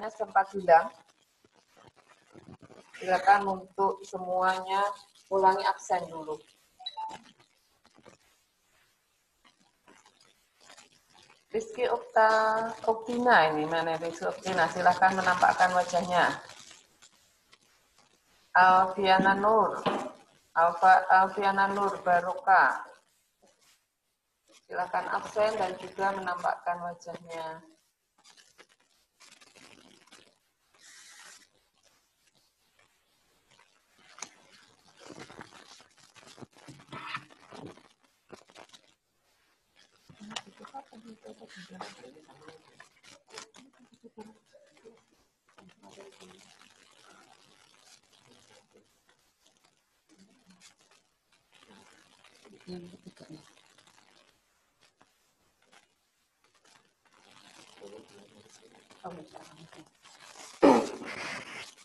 sempat hilang. Silakan untuk semuanya ulangi absen dulu. Rizky Oktina ini mana Rizky Oktina? Silakan menampakkan wajahnya. Alfiana Nur Baroka. Silakan absen dan juga menampakkan wajahnya.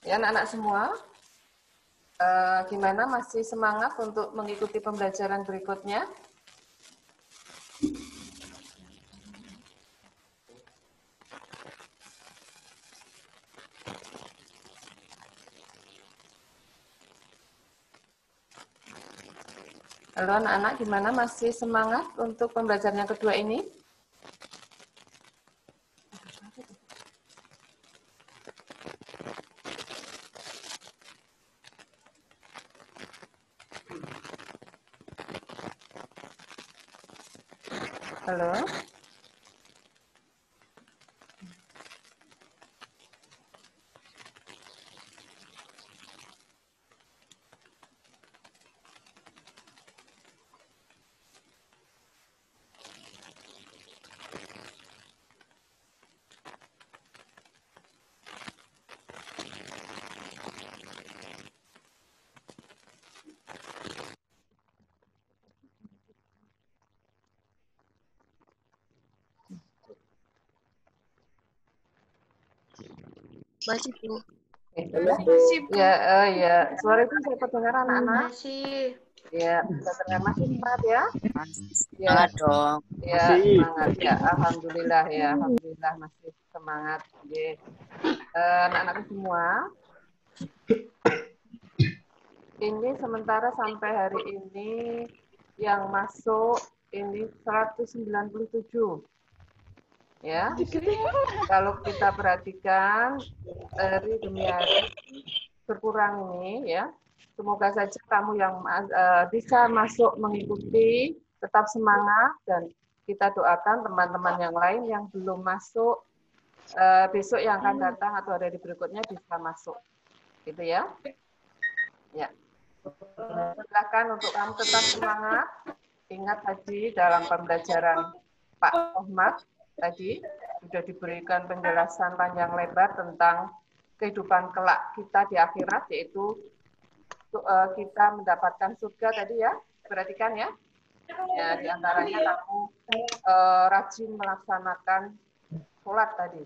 Ya anak-anak semua, gimana masih semangat untuk mengikuti pembelajaran berikutnya? Halo anak-anak, gimana masih semangat untuk pembelajaran yang kedua ini? Halo? Masih, Bu. Masih, Bu. Ya. Suara itu saya terdengar anak-anak? Masih. Ya, bisa terdengar masih semangat ya? Ya, dong. ya semangat ya. Alhamdulillah ya, alhamdulillah masih semangat. Ya. Anak-anak semua, ini sementara sampai hari ini yang masuk ini 197. Ya, kalau kita perhatikan hari demi hari berkurang ini ya. Semoga saja kamu yang bisa masuk mengikuti tetap semangat dan kita doakan teman-teman yang lain yang belum masuk besok yang akan datang atau hari berikutnya bisa masuk, gitu ya. Ya. Silakan untuk kamu tetap semangat. Ingat tadi dalam pembelajaran Pak Ahmad tadi sudah diberikan penjelasan panjang lebar tentang kehidupan kelak kita di akhirat, yaitu kita mendapatkan surga tadi ya. Perhatikan ya. Ya, diantaranya kamu rajin melaksanakan sholat tadi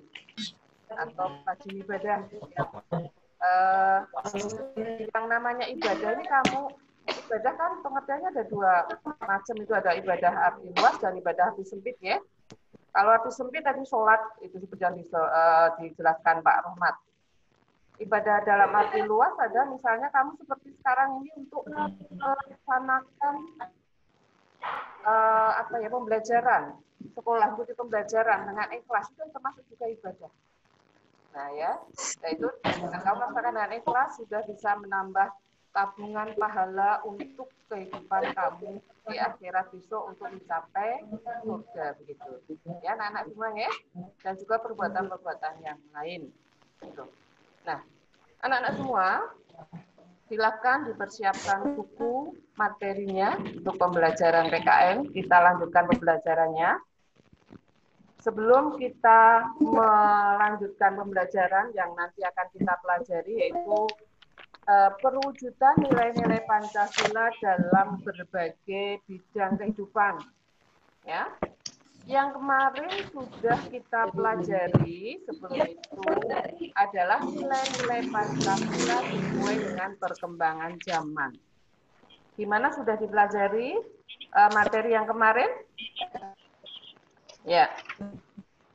atau rajin ibadah. Ya. Yang namanya ibadah ini ibadah kan pengertiannya ada dua macam, itu ada ibadah arti luas dan ibadah arti sempit ya. Kalau arti sempit tadi sholat itu seperti dijelaskan Pak Rahmat. Ibadah dalam arti luas ada misalnya kamu seperti sekarang ini untuk melaksanakan pembelajaran sekolah, ikuti pembelajaran dengan ikhlas, itu termasuk juga ibadah. Nah ya, itu dengan kamu melaksanakan dengan ikhlas sudah bisa menambah tabungan pahala untuk kehidupan kamu di akhirat besok untuk mencapai surga begitu. Ya, anak-anak semua ya, dan juga perbuatan-perbuatan yang lain. Gitu. Nah, anak-anak semua, silakan dipersiapkan buku materinya untuk pembelajaran PKN. Kita lanjutkan pembelajarannya. Sebelum kita melanjutkan pembelajaran yang nanti akan kita pelajari, yaitu perwujudan nilai-nilai Pancasila dalam berbagai bidang kehidupan. Ya, yang kemarin sudah kita pelajari sebelum itu adalah nilai-nilai Pancasila sesuai dengan perkembangan zaman. Gimana, sudah dipelajari materi yang kemarin? Ya.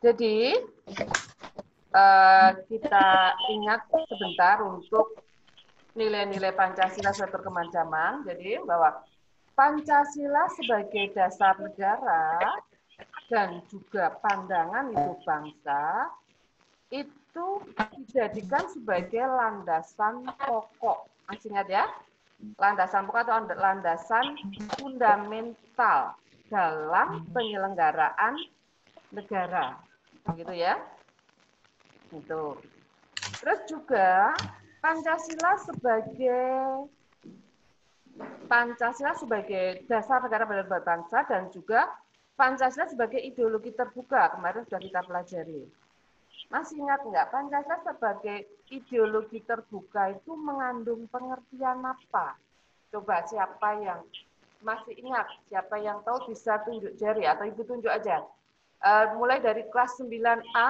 Jadi kita ingat sebentar untuk nilai-nilai Pancasila sesuai perkembangan zaman. Jadi bahwa Pancasila sebagai dasar negara dan juga pandangan hidup bangsa itu dijadikan sebagai landasan pokok. Masih ingat ya? Landasan pokok atau landasan fundamental dalam penyelenggaraan negara. Begitu ya? Itu. Terus juga Pancasila sebagai dasar negara dan berbangsa dan juga Pancasila sebagai ideologi terbuka. Kemarin sudah kita pelajari. Masih ingat nggak, Pancasila sebagai ideologi terbuka itu mengandung pengertian apa? Coba siapa yang masih ingat, siapa yang tahu bisa tunjuk jari atau Ibu tunjuk aja. Mulai dari kelas 9A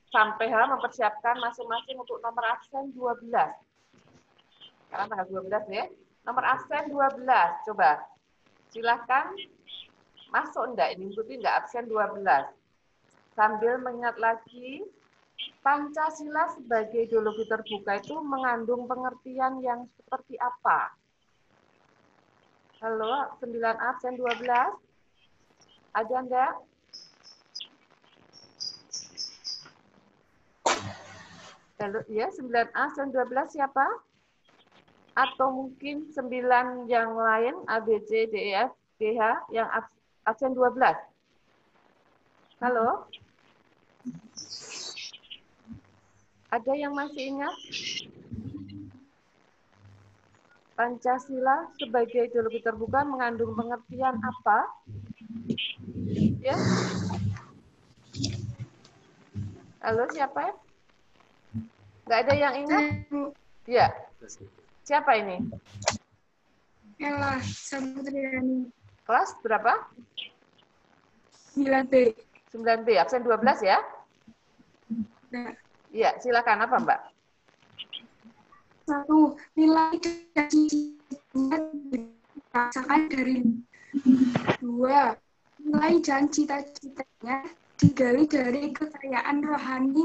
sampai H mempersiapkan masing-masing untuk nomor absen 12. Sekarang tanggal 12 ya. Nomor absen 12, coba. Silahkan masuk enggak, ini ikuti enggak absen 12. Sambil mengingat lagi, Pancasila sebagai ideologi terbuka itu mengandung pengertian yang seperti apa? Halo, 9 absen 12. Ada enggak? Halo, ya, 9 absen 12 siapa? Atau mungkin 9 yang lain, A, B, C, D, E, F, G, H, yang absen 12. Halo? Ada yang masih ingat? Pancasila sebagai ideologi terbuka mengandung pengertian apa? Ya? Halo, siapa? Nggak ada yang ingat? Ya. Siapa ini? Ella Saputriani. Kelas berapa? 9B. 9B, absen 12 ya? Iya, silakan apa Mbak? 1. Nilai dan dirasakan dari 2. Nilai dan cita-citanya digali dari kekayaan rohani,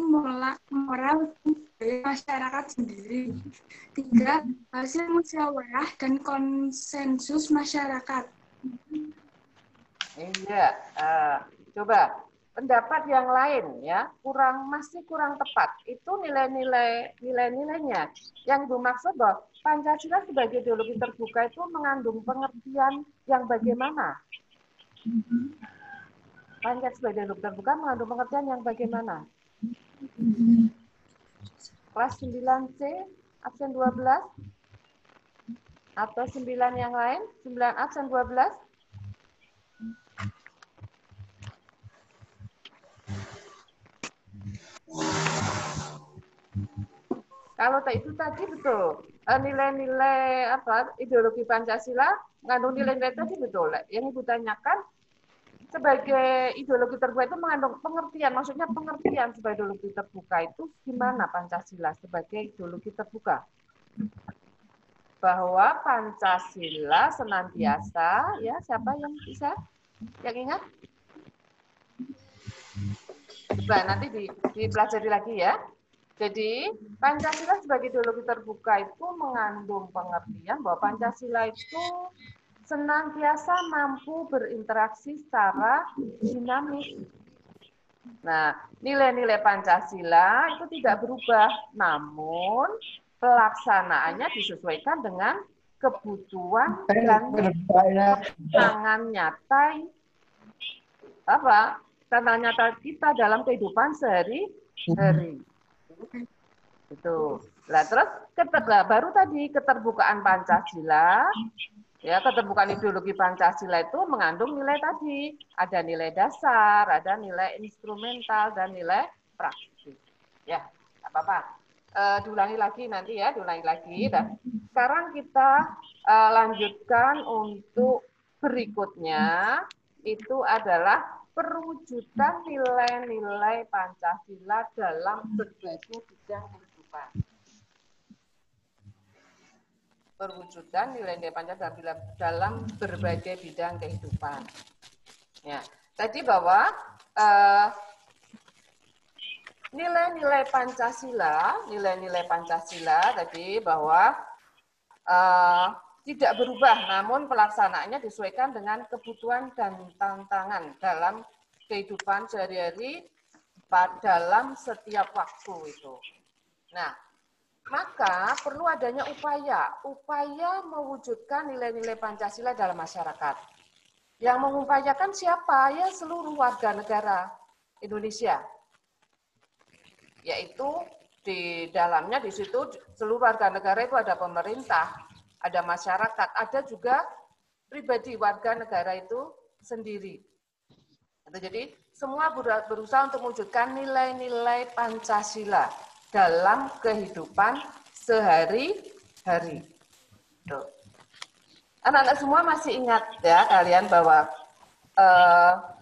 moral, budaya masyarakat sendiri. 3. Hasil musyawarah dan konsensus masyarakat. Iya, coba pendapat yang lain ya masih kurang tepat. Itu nilainya. Yang Ibu maksud bahwa Pancasila sebagai ideologi terbuka itu mengandung pengertian yang bagaimana? Pancasila sebagai ideologi terbuka mengandung pengertian yang bagaimana? Kelas 9C, absen 12? Atau 9 yang lain? 9 absen 12? Kalau itu tadi betul, nilai-nilai ideologi Pancasila mengandung nilai-nilai tadi betul. Yang Ibu tanyakan sebagai ideologi terbuka itu mengandung pengertian, maksudnya pengertian sebagai ideologi terbuka itu gimana Pancasila sebagai ideologi terbuka? Bahwa Pancasila senantiasa, ya siapa yang bisa, yang ingat? Nah, nanti dipelajari lagi ya. Jadi, Pancasila sebagai ideologi terbuka itu mengandung pengertian bahwa Pancasila itu senantiasa mampu berinteraksi secara dinamis. Nah, nilai-nilai Pancasila itu tidak berubah, namun pelaksanaannya disesuaikan dengan kebutuhan dan tantangan nyata kita dalam kehidupan sehari-hari. Itu. Nah, terus baru tadi keterbukaan Pancasila, ya keterbukaan ideologi Pancasila itu mengandung nilai tadi, ada nilai dasar, ada nilai instrumental dan nilai praktis. Ya, nggak apa-apa. Diulangi lagi nanti ya, diulangi lagi. Dan sekarang kita lanjutkan untuk berikutnya itu adalah perwujudan nilai-nilai Pancasila dalam berbagai bidang kehidupan. Perwujudan nilai-nilai Pancasila dalam berbagai bidang kehidupan. Ya, tadi bahwa nilai-nilai Pancasila tadi bahwa tidak berubah, namun pelaksanaannya disesuaikan dengan kebutuhan dan tantangan dalam kehidupan sehari-hari dalam setiap waktu itu. Nah, maka perlu adanya upaya mewujudkan nilai-nilai Pancasila dalam masyarakat. Yang mengupayakan siapa? Ya seluruh warga negara Indonesia. Yaitu di dalamnya di situ seluruh warga negara itu ada pemerintah, ada masyarakat, ada juga pribadi warga negara itu sendiri. Jadi semua berusaha untuk mewujudkan nilai-nilai Pancasila dalam kehidupan sehari-hari. Anak-anak semua masih ingat ya kalian bahwa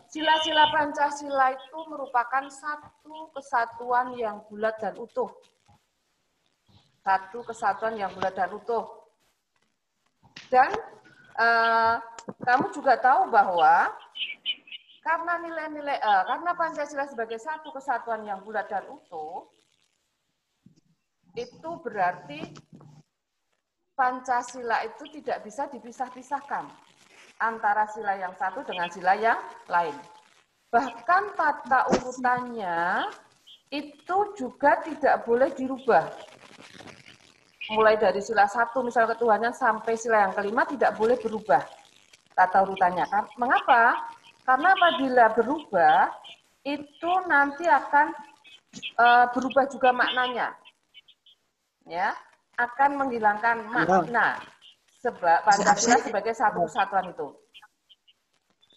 sila-sila Pancasila itu merupakan satu kesatuan yang bulat dan utuh. Satu kesatuan yang bulat dan utuh. Dan kamu juga tahu bahwa karena Pancasila sebagai satu kesatuan yang bulat dan utuh, itu berarti Pancasila itu tidak bisa dipisah-pisahkan antara sila yang satu dengan sila yang lain. Bahkan tata urutannya itu juga tidak boleh dirubah. Mulai dari sila satu, misalnya ketuhanan, sampai sila yang kelima tidak boleh berubah tata urutannya. Mengapa? Karena apabila berubah, itu nanti akan berubah juga maknanya. Ya, akan menghilangkan makna Pancasila sebagai satu kesatuan itu.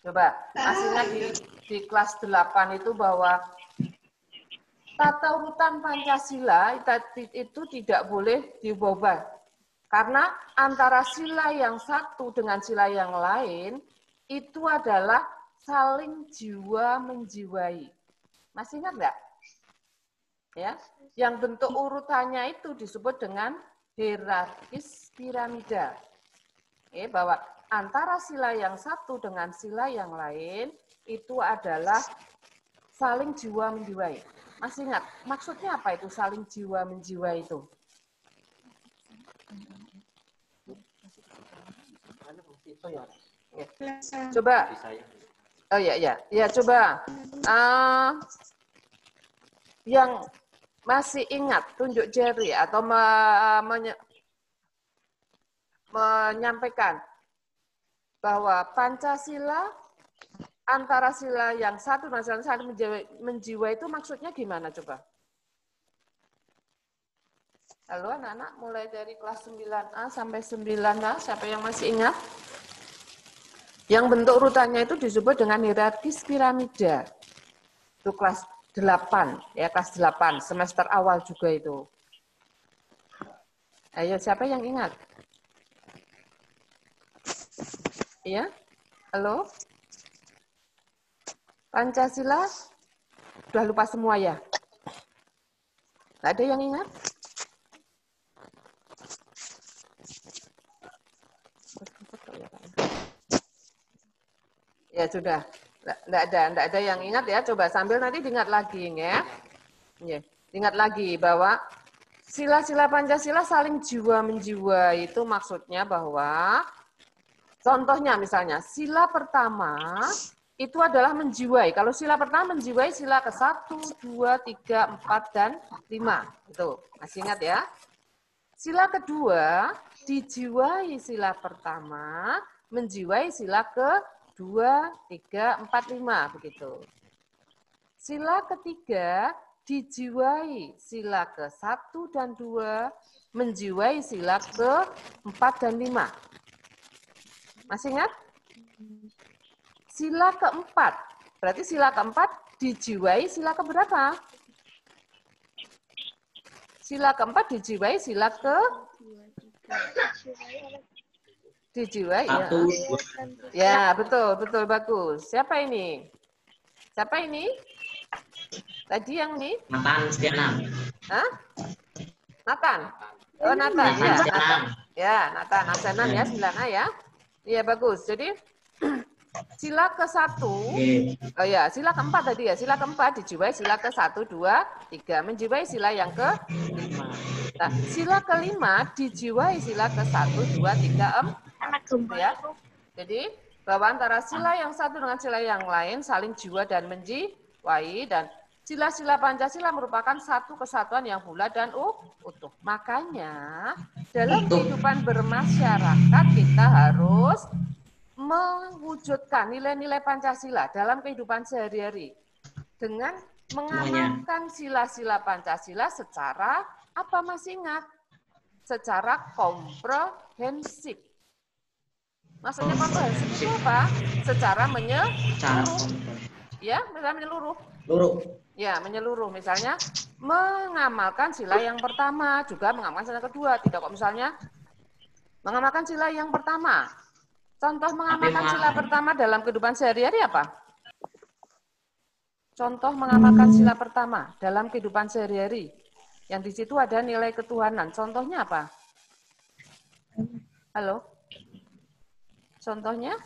Coba, hasilnya di kelas 8 itu bahwa tata urutan Pancasila itu tidak boleh diubah. Karena antara sila yang satu dengan sila yang lain itu adalah saling jiwa menjiwai. Masih ingat nggak? Ya, yang bentuk urutannya itu disebut dengan hierarkis piramida. Bahwa antara sila yang satu dengan sila yang lain itu adalah saling jiwa menjiwai. Masih ingat maksudnya apa itu saling jiwa menjiwai itu? Coba. Oh ya, coba. Yang masih ingat, tunjuk jari atau menyampaikan bahwa Pancasila antara sila yang satu dan sila saling menjiwai itu maksudnya gimana coba? Halo anak-anak, mulai dari kelas 9A sampai 9A, siapa yang masih ingat? Yang bentuk urutannya itu disebut dengan hierarkis piramida. Itu kelas 8, ya kelas 8, semester awal juga itu. Ayo, siapa yang ingat? Iya? Halo? Pancasila? Sudah lupa semua ya? Tidak ada yang ingat? Ya sudah. Tidak ada yang ingat ya, coba sambil nanti diingat lagi ya. Ingat lagi bahwa sila-sila Pancasila saling jiwa menjiwa itu maksudnya bahwa contohnya misalnya sila pertama itu adalah menjiwai. Kalau sila pertama menjiwai sila ke-1, 2, 3, 4 dan 5. Itu masih ingat ya. Sila kedua dijiwai sila pertama, menjiwai sila ke 2, 3, 4, 5 begitu. Sila ketiga dijiwai sila ke-1 dan 2, menjiwai sila ke-4 dan 5. Masih ingat? Sila keempat, berarti sila keempat dijiwai sila keberapa? Sila keempat dijiwai sila ke dijiwai ya. Ya, betul bagus. Siapa ini? Tadi yang ini? Nathan Setiana. Hah? Nathan. Oh, Nathan ya. Nathan. Ya, Nathan Asenan ya 9A ya. Iya bagus. Jadi sila ke-1, oh ya, sila ke-4 tadi ya, sila ke-4 dijiwai sila ke-1, 2, 3, menjiwai sila yang ke-5. Nah, sila ke-5 dijiwai sila ke-1, 2, 3, 4. Gitu ya. Jadi, bahwa antara sila yang satu dengan sila yang lain saling jiwa dan menjiwai, dan sila-sila Pancasila merupakan satu kesatuan yang bulat dan utuh. Makanya, dalam kehidupan bermasyarakat kita harus mewujudkan nilai-nilai Pancasila dalam kehidupan sehari-hari dengan mengamalkan sila-sila Pancasila secara apa, masih ingat? Secara komprehensif. Maksudnya komprehensif itu apa? Secara menyeluruh. Ya, misalnya menyeluruh. Ya, menyeluruh. Misalnya mengamalkan sila yang pertama, juga mengamalkan sila kedua. Tidak kok misalnya mengamalkan sila yang pertama. Contoh mengamalkan sila pertama dalam kehidupan sehari-hari apa? Contoh mengamalkan sila pertama dalam kehidupan sehari-hari. Yang di situ ada nilai ketuhanan. Contohnya apa? Halo? Contohnya?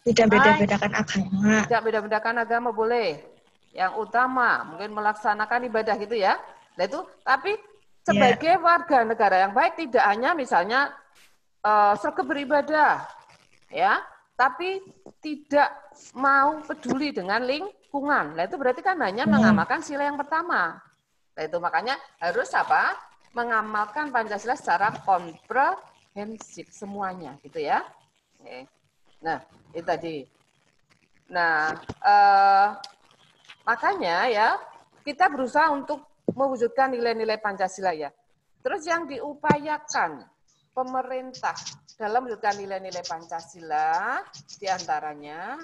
Tidak beda-bedakan agama. Tidak beda-bedakan agama boleh. Yang utama mungkin melaksanakan ibadah gitu ya. Nah itu, tapi sebagai warga negara yang baik tidak hanya misalnya sergap beribadah, ya, tapi tidak mau peduli dengan lingkungan. Nah itu berarti kan hanya mengamalkan sila yang pertama. Nah itu makanya harus apa? Mengamalkan Pancasila secara komprehensif semuanya, gitu ya. Oke. Nah itu tadi. Nah makanya ya kita berusaha untuk mewujudkan nilai-nilai Pancasila ya. Terus yang diupayakan pemerintah dalam mewujudkan nilai-nilai Pancasila diantaranya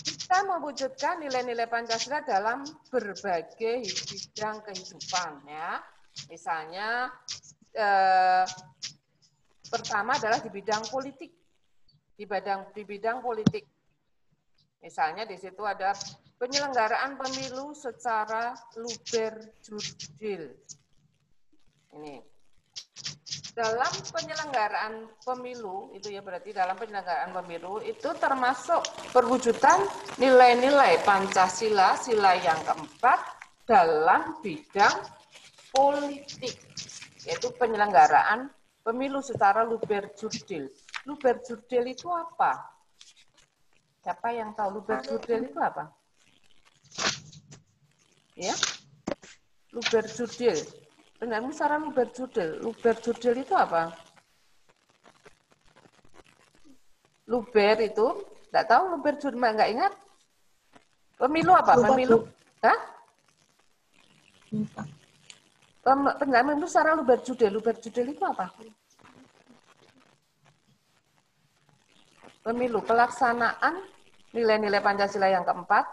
kita mewujudkan nilai-nilai Pancasila dalam berbagai bidang kehidupan ya. Misalnya pertama adalah di bidang politik. Di bidang politik. Misalnya di situ ada penyelenggaraan pemilu secara luber jurdil. Ini. Dalam penyelenggaraan pemilu, itu ya berarti dalam penyelenggaraan pemilu itu termasuk perwujudan nilai-nilai Pancasila, sila yang keempat dalam bidang politik, yaitu penyelenggaraan pemilu secara luber jurdil. Luber jurdil itu apa? Siapa yang tahu luber jurdil itu apa? Ya, luber jurdil. Dengan secara luber jurdil. Luber jurdil itu apa? Luber itu, enggak tahu luber jurdil, enggak ingat? Pemilu apa? Pemilu? Hah? Pemilu secara luber jurdil. Luber jurdil itu apa? Pemilu, pelaksanaan nilai-nilai Pancasila yang keempat,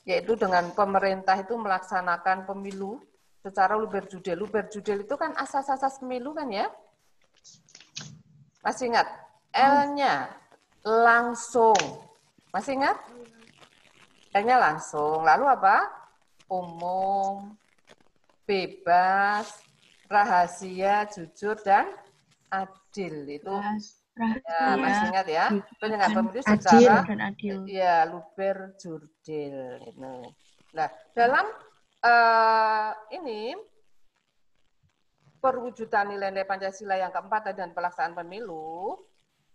yaitu dengan pemerintah itu melaksanakan pemilu secara luber jurdil. Luber jurdil itu kan asas-asas pemilu kan ya? Masih ingat? L-nya langsung. Masih ingat? L-nya langsung. Lalu apa? Umum, bebas, rahasia, jujur, dan adil. Itu ya, masih ingat ya? Penyelenggaraan pemilu secara adil. Ya, luber jurdil. Nah, dalam ini perwujudan nilai-nilai Pancasila yang keempat dan pelaksanaan pemilu,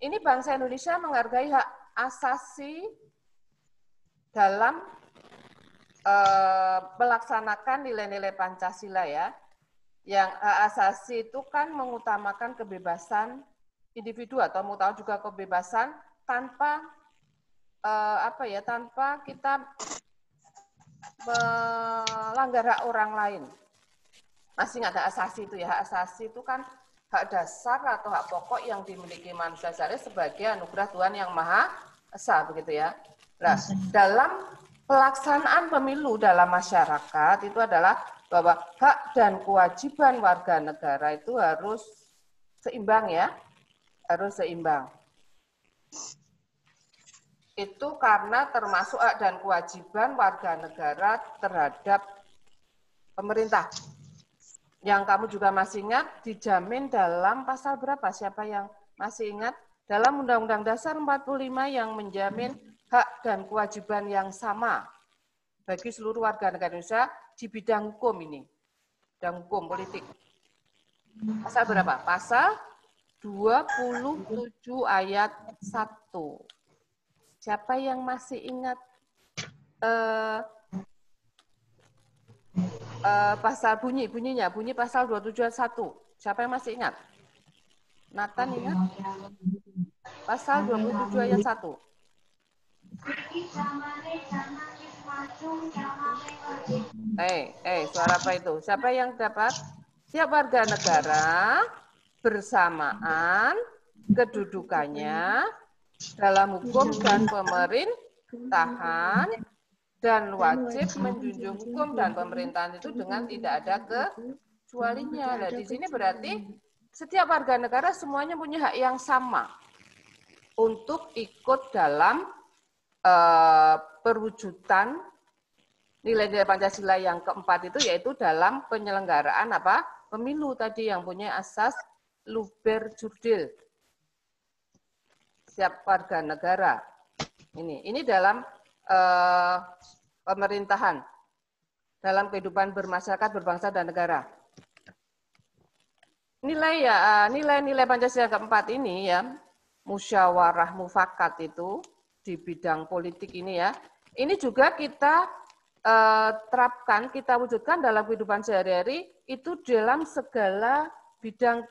ini bangsa Indonesia menghargai hak asasi dalam melaksanakan nilai-nilai Pancasila ya. Yang hak asasi itu kan mengutamakan kebebasan individu atau mau tahu juga kebebasan tanpa tanpa kita melanggar hak orang lain. Masih nggak ada asasi itu ya. Hak asasi itu kan hak dasar atau hak pokok yang dimiliki manusia sebagai anugerah Tuhan yang Maha Esa, begitu ya. Nah, dalam pelaksanaan pemilu dalam masyarakat itu adalah bahwa hak dan kewajiban warga negara itu harus seimbang ya. Harus seimbang. Itu karena termasuk hak dan kewajiban warga negara terhadap pemerintah. Yang kamu juga masih ingat dijamin dalam pasal berapa? Siapa yang Masih ingat? Dalam Undang-Undang Dasar 45 yang menjamin hak dan kewajiban yang sama bagi seluruh warga negara Indonesia di bidang hukum ini. Bidang hukum politik. Pasal berapa? Pasal 27 ayat 1. Siapa yang masih ingat pasal bunyi pasal 27 ayat 1? Siapa yang masih ingat? Nathan ingat? Pasal 27 ayat 1. Suara apa itu? Siapa yang dapat? Setiap warga negara bersamaan kedudukannya dalam hukum dan pemerintahan dan wajib menjunjung hukum dan pemerintahan itu dengan tidak ada kecualinya. Nah, di sini berarti setiap warga negara semuanya punya hak yang sama untuk ikut dalam perwujudan nilai-nilai Pancasila yang keempat itu, yaitu dalam penyelenggaraan pemilu tadi yang punya asas luber jurdil. Setiap warga negara. Ini dalam pemerintahan, dalam kehidupan bermasyarakat, berbangsa dan negara. Nilai-nilai Pancasila keempat ini ya, musyawarah mufakat itu di bidang politik ini ya. Ini juga kita terapkan, kita wujudkan dalam kehidupan sehari-hari itu dalam segala bidang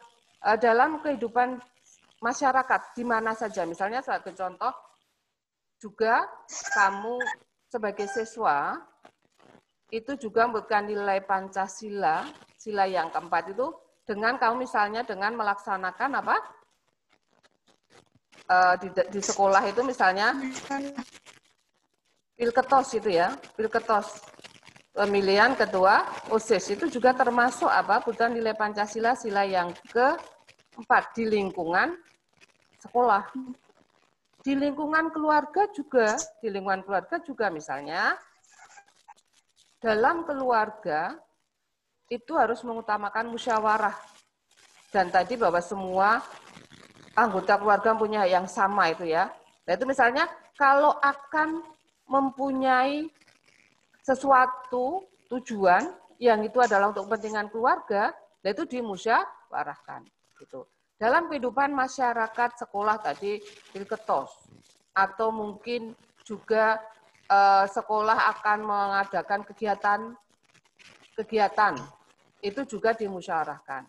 dalam kehidupan masyarakat di mana saja. Misalnya sebagai contoh juga kamu sebagai siswa itu juga membutuhkan nilai Pancasila, sila yang keempat itu dengan kamu misalnya dengan melaksanakan di sekolah itu misalnya Pilketos itu ya, Pilketos pemilihan ketua OSIS itu juga termasuk bukan nilai Pancasila sila yang keempat di lingkungan sekolah. Di lingkungan keluarga juga misalnya dalam keluarga itu harus mengutamakan musyawarah. Dan tadi bahwa semua anggota keluarga punya hak yang sama itu ya. Nah, itu misalnya kalau akan mempunyai sesuatu tujuan yang itu adalah untuk kepentingan keluarga, nah itu dimusyawarahkan gitu. Dalam kehidupan masyarakat sekolah tadi Pilketos atau mungkin juga sekolah akan mengadakan kegiatan itu juga dimusyawarahkan.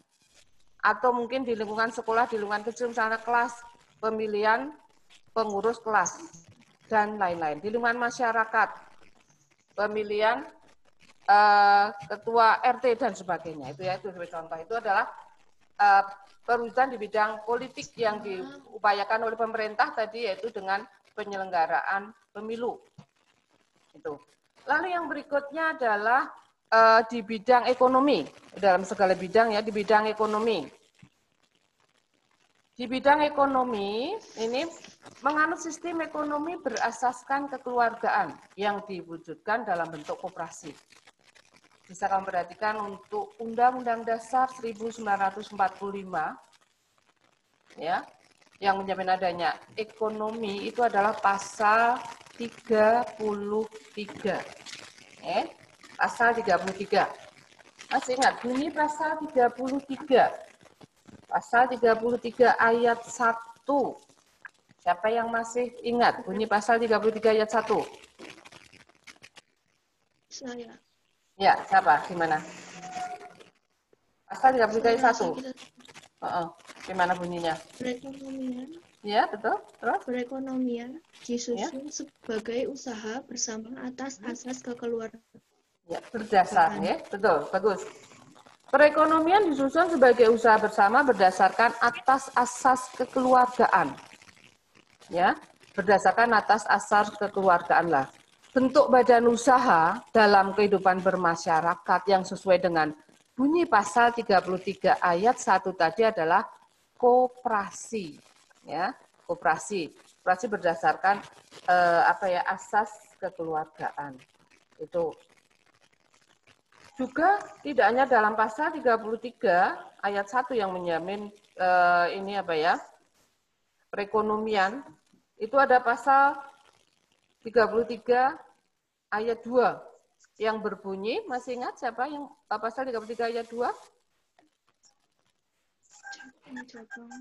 Atau mungkin di lingkungan sekolah, di lingkungan kecil misalnya kelas, pemilihan pengurus kelas dan lain-lain. Di lingkungan masyarakat, pemilihan ketua RT dan sebagainya. Itu ya, itu contoh. Itu adalah perwujudan di bidang politik yang diupayakan oleh pemerintah tadi, yaitu dengan penyelenggaraan pemilu. Itu. Lalu yang berikutnya adalah di bidang ekonomi, dalam segala bidang ya, di bidang ekonomi. Di bidang ekonomi, ini menganut sistem ekonomi berasaskan kekeluargaan yang diwujudkan dalam bentuk koperasi. Bisa kamu perhatikan untuk Undang-Undang Dasar 1945, ya, yang menjamin adanya ekonomi itu adalah pasal 33. Pasal 33. Masih ingat bunyi pasal 33? Pasal 33 ayat 1. Siapa yang masih ingat bunyi pasal 33 ayat 1? Saya. Ya, siapa? Gimana? Pasal 33 ayat 1. Gimana bunyinya? Perekonomian. Ya, betul. Terus? Perekonomian disusun sebagai usaha bersama atas asas kekeluargaan. Ya, berdasar, ya. Betul, bagus. Perekonomian disusun sebagai usaha bersama berdasarkan atas asas kekeluargaan. Ya, berdasarkan atas asas kekeluargaan lah. Bentuk badan usaha dalam kehidupan bermasyarakat yang sesuai dengan bunyi pasal 33 ayat 1 tadi adalah koperasi. Ya, koperasi. Koperasi berdasarkan asas kekeluargaan. Itu. Juga tidak hanya dalam pasal 33 ayat 1 yang menjamin perekonomian, itu ada pasal 33 ayat 2 yang berbunyi, masih ingat siapa yang pasal 33 ayat 2?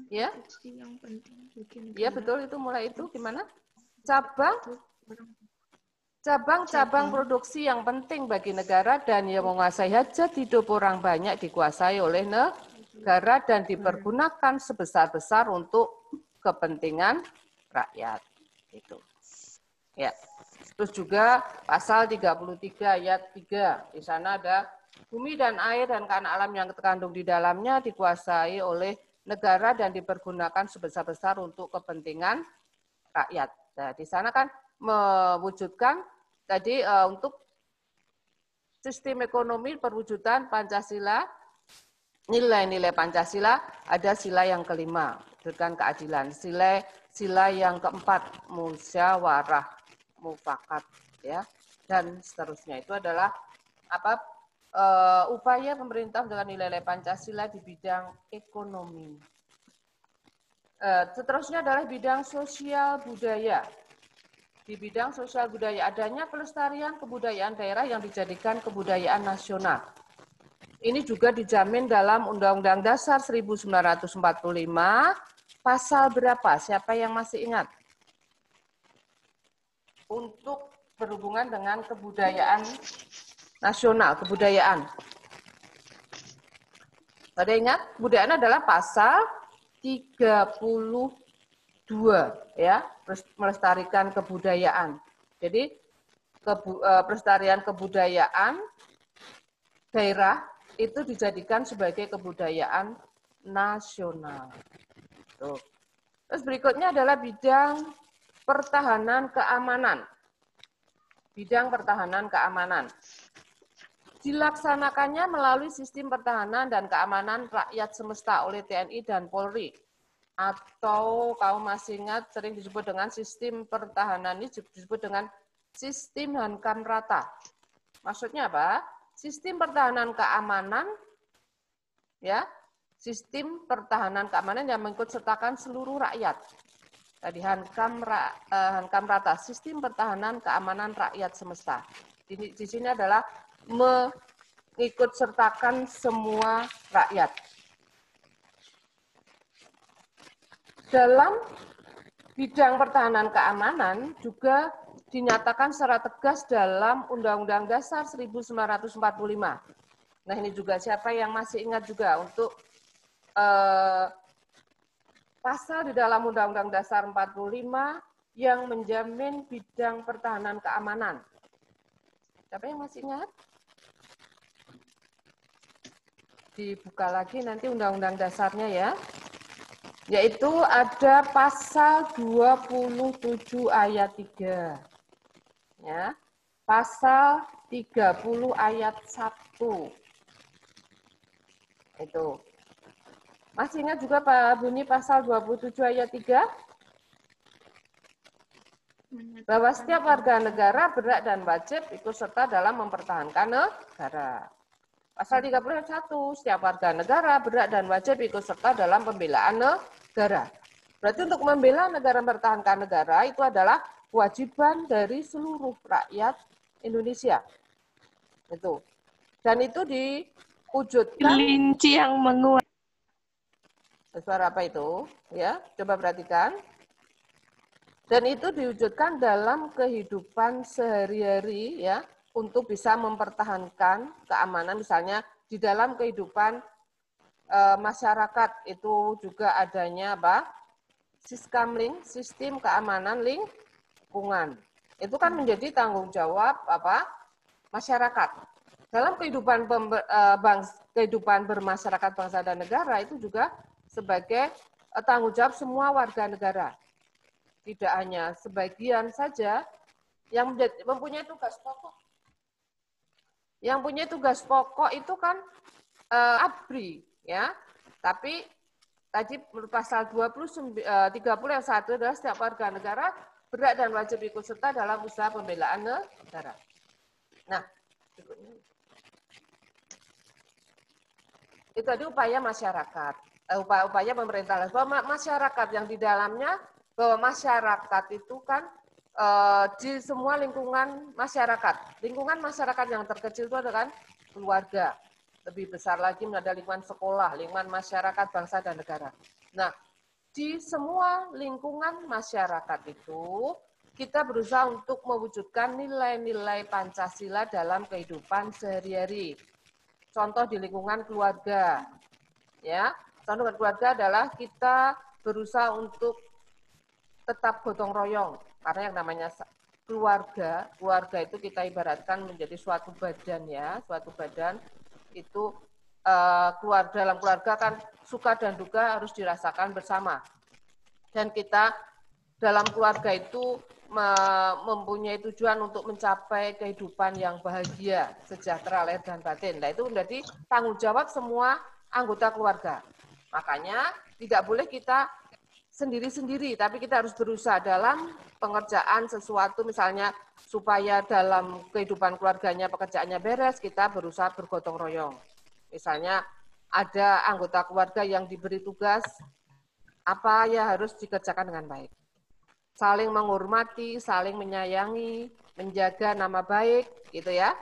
Ya, yang penting bagi ya negara. betul, itu mulai itu gimana? Cabang-cabang produksi yang penting bagi negara dan yang menguasai hajat hidup orang banyak dikuasai oleh negara dan dipergunakan sebesar-besar untuk kepentingan rakyat. Itu. Ya. Terus juga pasal 33 ayat 3. Di sana ada bumi dan air dan kana alam yang terkandung di dalamnya dikuasai oleh negara dan dipergunakan sebesar-besar untuk kepentingan rakyat. Nah, di sana kan mewujudkan tadi untuk sistem ekonomi perwujudan Pancasila, nilai-nilai Pancasila, ada sila yang kelima, wujudkan keadilan. Sila yang keempat, musyawarah mufakat, ya, dan seterusnya. Itu adalah upaya pemerintah dengan nilai-nilai Pancasila di bidang ekonomi. Seterusnya adalah bidang sosial budaya. Di bidang sosial budaya adanya pelestarian kebudayaan daerah yang dijadikan kebudayaan nasional. Ini juga dijamin dalam Undang-Undang Dasar 1945, pasal berapa? Siapa yang masih ingat? Untuk berhubungan dengan kebudayaan nasional, kebudayaan. Pada ingat, kebudayaan adalah pasal 32, ya, melestarikan kebudayaan. Jadi pelestarian kebudayaan daerah itu dijadikan sebagai kebudayaan nasional. Tuh. Terus berikutnya adalah bidang pertahanan keamanan. Bidang pertahanan keamanan. Dilaksanakannya melalui sistem pertahanan dan keamanan rakyat semesta oleh TNI dan Polri. Atau kalau masih ingat sering disebut dengan sistem pertahanan ini disebut dengan sistem hankam rata. Maksudnya apa? Sistem pertahanan keamanan, ya, sistem pertahanan keamanan yang mengikut sertakan seluruh rakyat. Tadi hankam rata, sistem pertahanan keamanan rakyat semesta. Di sini adalah mengikut sertakan semua rakyat. Dalam bidang pertahanan keamanan juga dinyatakan secara tegas dalam Undang-Undang Dasar 1945. Nah, ini juga siapa yang masih ingat juga untuk pasal di dalam Undang-Undang Dasar 45 yang menjamin bidang pertahanan keamanan. Siapa yang masih ingat? Dibuka lagi nanti Undang-Undang Dasarnya ya. Yaitu ada pasal 27 ayat 3. Ya. Pasal 30 ayat 1. Itu. Masih ingat juga Pak bunyi pasal 27 ayat 3? Bahwa setiap warga negara berhak dan wajib ikut serta dalam mempertahankan negara. Pasal 30 ayat 1, setiap warga negara berhak dan wajib ikut serta dalam pembelaan negara. Berarti untuk membela negara, mempertahankan negara itu adalah kewajiban dari seluruh rakyat Indonesia. Itu. Dan itu diwujudkan. Kelinci yang menguat. Suara apa itu? Ya, coba perhatikan. Dan itu diwujudkan dalam kehidupan sehari-hari ya, untuk bisa mempertahankan keamanan, misalnya di dalam kehidupan masyarakat itu juga adanya apa? Siskamling, sistem keamanan lingkungan. Itu kan menjadi tanggung jawab apa? Masyarakat. Dalam kehidupan kehidupan bermasyarakat bangsa dan negara itu juga sebagai tanggung jawab semua warga negara. Tidak hanya sebagian saja yang mempunyai tugas pokok. Yang punya tugas pokok itu kan ABRI, ya. Tapi tadi pasal 30 ayat 1 adalah setiap warga negara berhak dan wajib ikut serta dalam usaha pembelaan negara. Nah, berikutnya. Itu tadi upaya masyarakat. upaya-upaya pemerintah bahwa masyarakat yang di dalamnya, bahwa masyarakat itu kan di semua lingkungan masyarakat yang terkecil itu ada kan keluarga, lebih besar lagi ada lingkungan sekolah, lingkungan masyarakat, bangsa dan negara. Nah, di semua lingkungan masyarakat itu kita berusaha untuk mewujudkan nilai-nilai Pancasila dalam kehidupan sehari-hari. Contoh di lingkungan keluarga, ya. Contoh keluarga adalah kita berusaha untuk tetap gotong royong, karena yang namanya keluarga itu kita ibaratkan menjadi suatu badan ya, suatu badan itu keluarga, dalam keluarga kan suka dan duka harus dirasakan bersama. Dan kita dalam keluarga itu mempunyai tujuan untuk mencapai kehidupan yang bahagia, sejahtera lahir dan batin. Nah, itu menjadi tanggung jawab semua anggota keluarga. Makanya tidak boleh kita sendiri-sendiri, tapi kita harus berusaha dalam pengerjaan sesuatu, misalnya supaya dalam kehidupan keluarganya pekerjaannya beres, kita berusaha bergotong royong. Misalnya ada anggota keluarga yang diberi tugas apa ya harus dikerjakan dengan baik. Saling menghormati, saling menyayangi, menjaga nama baik, gitu ya.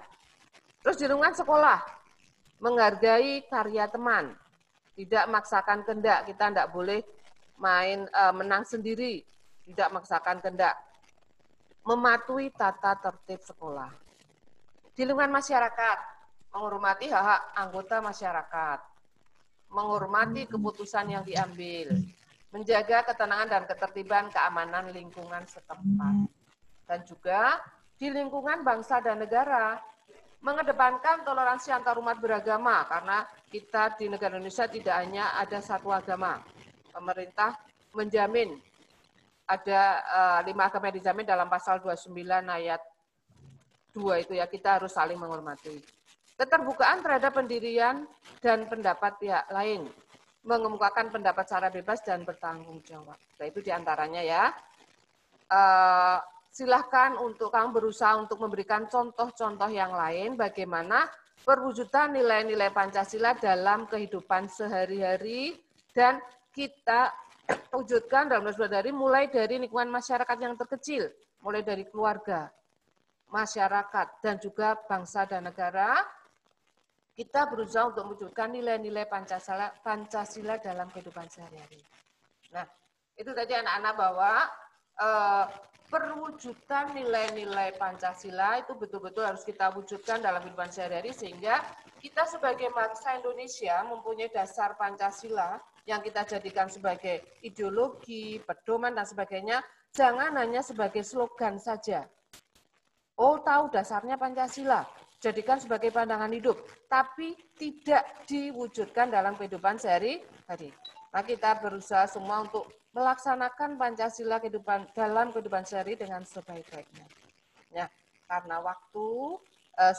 Terus di lingkungan sekolah, menghargai karya teman, tidak memaksakan kehendak, kita tidak boleh menang sendiri, tidak memaksakan kehendak, mematuhi tata tertib sekolah. Di lingkungan masyarakat, menghormati hak-hak anggota masyarakat, menghormati keputusan yang diambil, menjaga ketenangan dan ketertiban keamanan lingkungan setempat. Dan juga di lingkungan bangsa dan negara, mengedepankan toleransi antar umat beragama, karena kita di negara Indonesia tidak hanya ada satu agama. Pemerintah menjamin ada 5 agama yang dijamin dalam pasal 29 ayat 2 itu ya, kita harus saling menghormati. Keterbukaan terhadap pendirian dan pendapat pihak lain, mengemukakan pendapat secara bebas dan bertanggung jawab. Nah, itu diantaranya ya. Silahkan untuk kamu berusaha untuk memberikan contoh-contoh yang lain bagaimana perwujudan nilai-nilai Pancasila dalam kehidupan sehari-hari dan kita wujudkan dalam sehari-hari mulai dari lingkungan masyarakat yang terkecil, mulai dari keluarga, masyarakat, dan juga bangsa dan negara. Kita berusaha untuk mewujudkan nilai-nilai Pancasila dalam kehidupan sehari-hari. Nah, itu tadi anak-anak bahwa perwujudan nilai-nilai Pancasila itu betul-betul harus kita wujudkan dalam kehidupan sehari-hari sehingga kita sebagai bangsa Indonesia mempunyai dasar Pancasila yang kita jadikan sebagai ideologi, pedoman, dan sebagainya, jangan hanya sebagai slogan saja. Oh, tahu dasarnya Pancasila, jadikan sebagai pandangan hidup, tapi tidak diwujudkan dalam kehidupan sehari-hari. Nah, kita berusaha semua untuk melaksanakan Pancasila dalam kehidupan sehari dengan sebaik-baiknya. Ya, karena waktu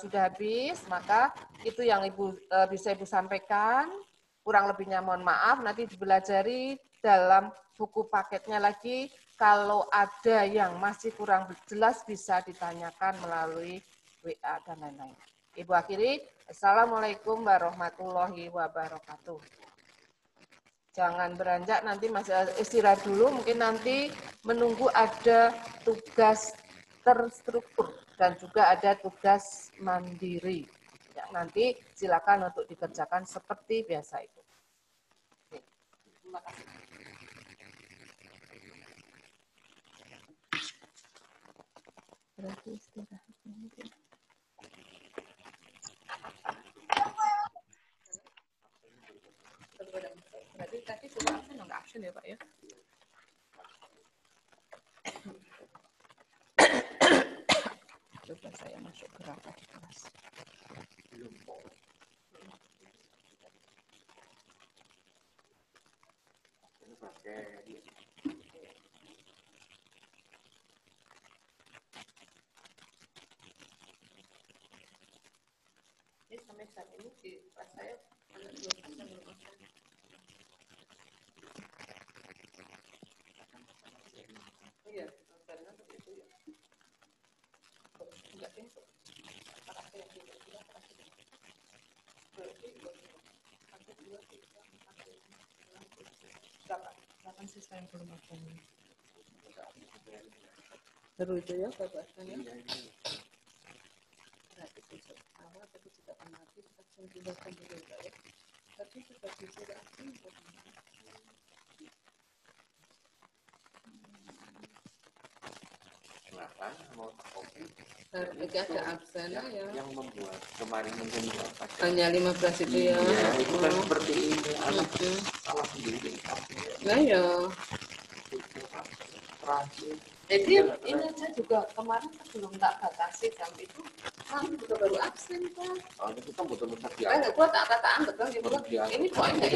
sudah habis, maka itu yang bisa Ibu sampaikan. Kurang lebihnya mohon maaf, nanti dipelajari dalam buku paketnya lagi. Kalau ada yang masih kurang jelas bisa ditanyakan melalui WA dan lain-lain. Ibu akhiri, Assalamualaikum warahmatullahi wabarakatuh. Jangan beranjak, nanti masih istirahat dulu, mungkin nanti menunggu ada tugas terstruktur dan juga ada tugas mandiri. Ya, nanti silakan untuk dikerjakan seperti biasa itu. Oke, terima kasih. Berarti istirahat mungkin. Berarti tadi sudah absen, nggak absen ya Pak ya? Coba saya masuk berapa di kelas. Ini sampai saat ini di kelas saya ada 2 absen. Iya, karena begitu ya. Enggak besok. Apa yang tidak berarti 2, 3, 4, 5, 6, 7. Kapan siswa yang belum ada? Seru itu ya pembahasannya. Berarti besok awal tapi juga amati vaksin juga dulu ya. Tapi sudah disuruh vaksin. Kenapa mau kopi? Ini ada absen ya. Yang membuat kemarin mungkin Hanya 15 itu ya. Iya, itu kan seperti ini. Anak salah sendiri. Nah ya. Terakhir. Jadi ini aja juga kemarin sebelum tak batasi jam itu Kan juga baru absen kan. Soalnya kita betul-betul Gue tak anggap kan gitu. Ini kok enggak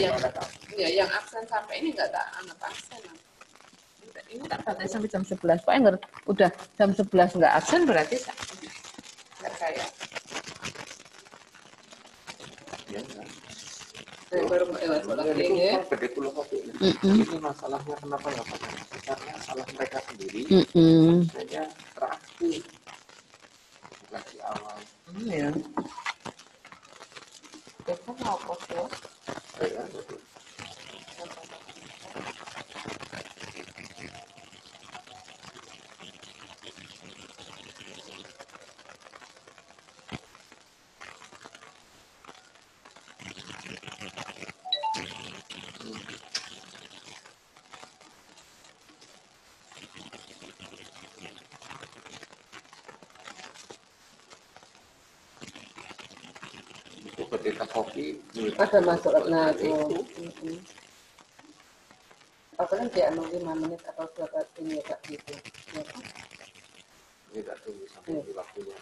yang absen sampai ini enggak tak anggap absen. Ini tak batasi sampai jam 11. Kok enggak udah jam 11 enggak absen berarti enggak kayak. Ya, kan? Baru Gede pulau kopi. Ini masalahnya kenapa nggak pakai? Karena salah mereka sendiri. Makanya terakhir bukan di awal. Iya. Kita mau pos ya. Ya, betul. Itu ketika kopi Ada masuk nah itu itu. Apalagi dia 5 menit atau berapa ini ya Kak gitu. Ya kan? tidak tunggu sampai di waktunya.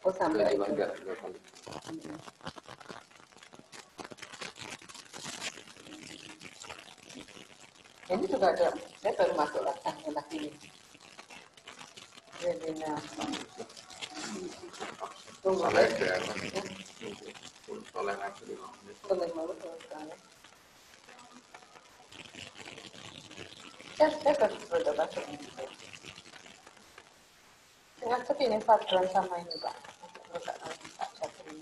Oh sampai itu. Enggak kali. Ini juga ada, saya baru masuk lagi ini. Webinar. Tunggu Soalnya ya. toleransi 5 menit. Tunggu malu terus kan. Saya baru masuk. Dengan ini Fadron sama ini Pak. Pak Jatri.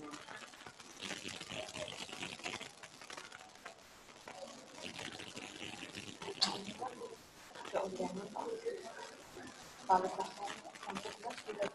Keundangan Pak. Kalau sampai 11 sudah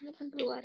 Silakan keluar.